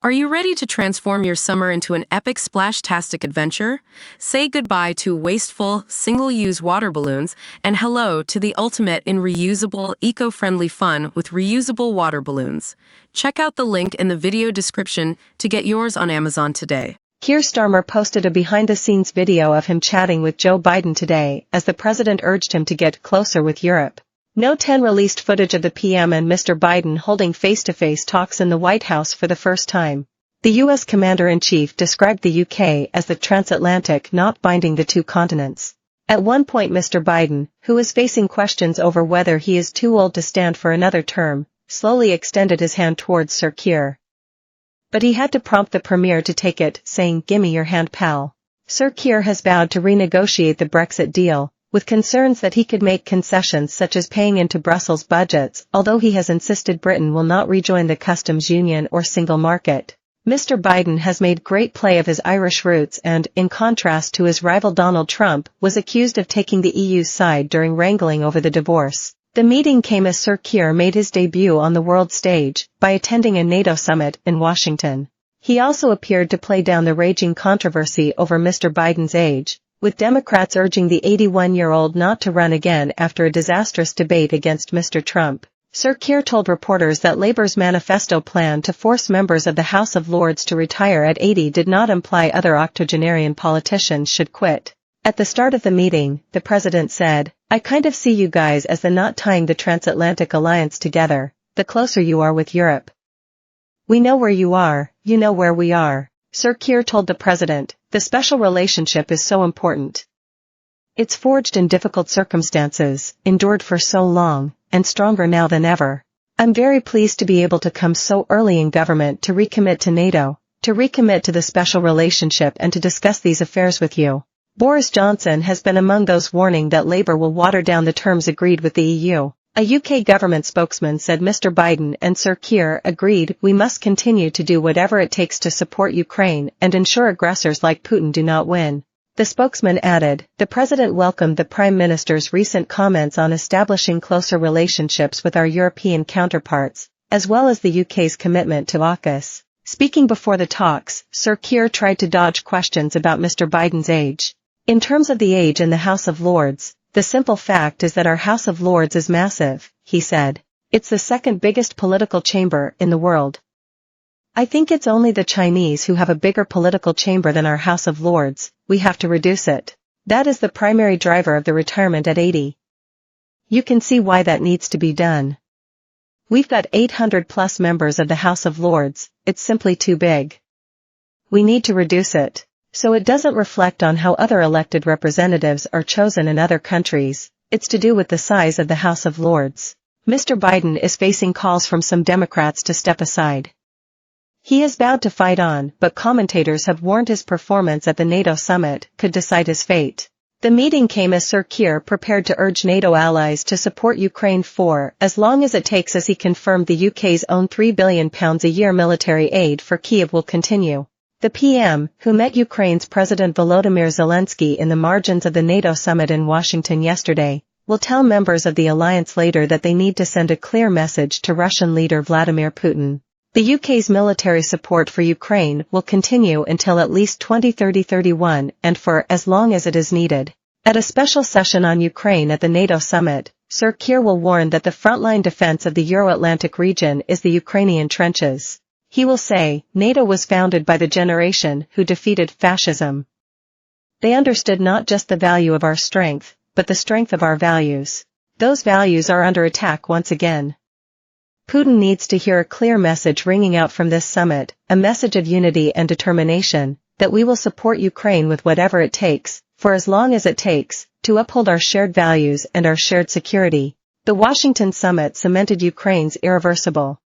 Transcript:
Are you ready to transform your summer into an epic splash-tastic adventure? Say goodbye to wasteful, single-use water balloons and hello to the ultimate in reusable, eco-friendly fun with reusable water balloons. Check out the link in the video description to get yours on Amazon today. Keir Starmer posted a behind-the-scenes video of him chatting with Joe Biden today as the president urged him to get closer with Europe. No 10 released footage of the PM and Mr. Biden holding face-to-face talks in the White House for the first time. The U.S. Commander-in-Chief described the UK as the transatlantic knot binding the two continents. At one point Mr. Biden, who is facing questions over whether he is too old to stand for another term, slowly extended his hand towards Sir Keir. But he had to prompt the Premier to take it, saying, "Gimme your hand, pal." Sir Keir has vowed to renegotiate the Brexit deal, with concerns that he could make concessions such as paying into Brussels' budgets, although he has insisted Britain will not rejoin the customs union or single market. Mr. Biden has made great play of his Irish roots and, in contrast to his rival Donald Trump, was accused of taking the EU's side during wrangling over the divorce. The meeting came as Sir Keir made his debut on the world stage by attending a NATO summit in Washington. He also appeared to play down the raging controversy over Mr. Biden's age, with Democrats urging the 81-year-old not to run again after a disastrous debate against Mr. Trump. Sir Keir told reporters that Labour's manifesto plan to force members of the House of Lords to retire at 80 did not imply other octogenarian politicians should quit. At the start of the meeting, the president said, "I kind of see you guys as the knot tying the transatlantic alliance together, the closer you are with Europe. We know where you are, you know where we are." Sir Keir told the president, "The special relationship is so important. It's forged in difficult circumstances, endured for so long, and stronger now than ever. I'm very pleased to be able to come so early in government to recommit to NATO, to recommit to the special relationship and to discuss these affairs with you." Boris Johnson has been among those warning that Labour will water down the terms agreed with the EU. A UK government spokesman said Mr. Biden and Sir Keir agreed we must continue to do whatever it takes to support Ukraine and ensure aggressors like Putin do not win. The spokesman added, "The president welcomed the Prime Minister's recent comments on establishing closer relationships with our European counterparts, as well as the UK's commitment to AUKUS." Speaking before the talks, Sir Keir tried to dodge questions about Mr. Biden's age. "In terms of the age in the House of Lords, the simple fact is that our House of Lords is massive," he said. "It's the second biggest political chamber in the world. I think it's only the Chinese who have a bigger political chamber than our House of Lords. We have to reduce it. That is the primary driver of the retirement at 80. You can see why that needs to be done. We've got 800 plus members of the House of Lords, it's simply too big. We need to reduce it. So it doesn't reflect on how other elected representatives are chosen in other countries, it's to do with the size of the House of Lords." Mr. Biden is facing calls from some Democrats to step aside. He has vowed to fight on, but commentators have warned his performance at the NATO summit could decide his fate. The meeting came as Sir Keir prepared to urge NATO allies to support Ukraine for as long as it takes, as he confirmed the UK's own £3 billion a year military aid for Kyiv will continue. The PM, who met Ukraine's President Volodymyr Zelensky in the margins of the NATO summit in Washington yesterday, will tell members of the alliance later that they need to send a clear message to Russian leader Vladimir Putin. The UK's military support for Ukraine will continue until at least 2030-31 and for as long as it is needed. At a special session on Ukraine at the NATO summit, Sir Keir will warn that the frontline defense of the Euro-Atlantic region is the Ukrainian trenches. He will say, "NATO was founded by the generation who defeated fascism. They understood not just the value of our strength, but the strength of our values. Those values are under attack once again." Putin needs to hear a clear message ringing out from this summit, a message of unity and determination, that we will support Ukraine with whatever it takes, for as long as it takes, to uphold our shared values and our shared security. The Washington summit cemented Ukraine's irreversible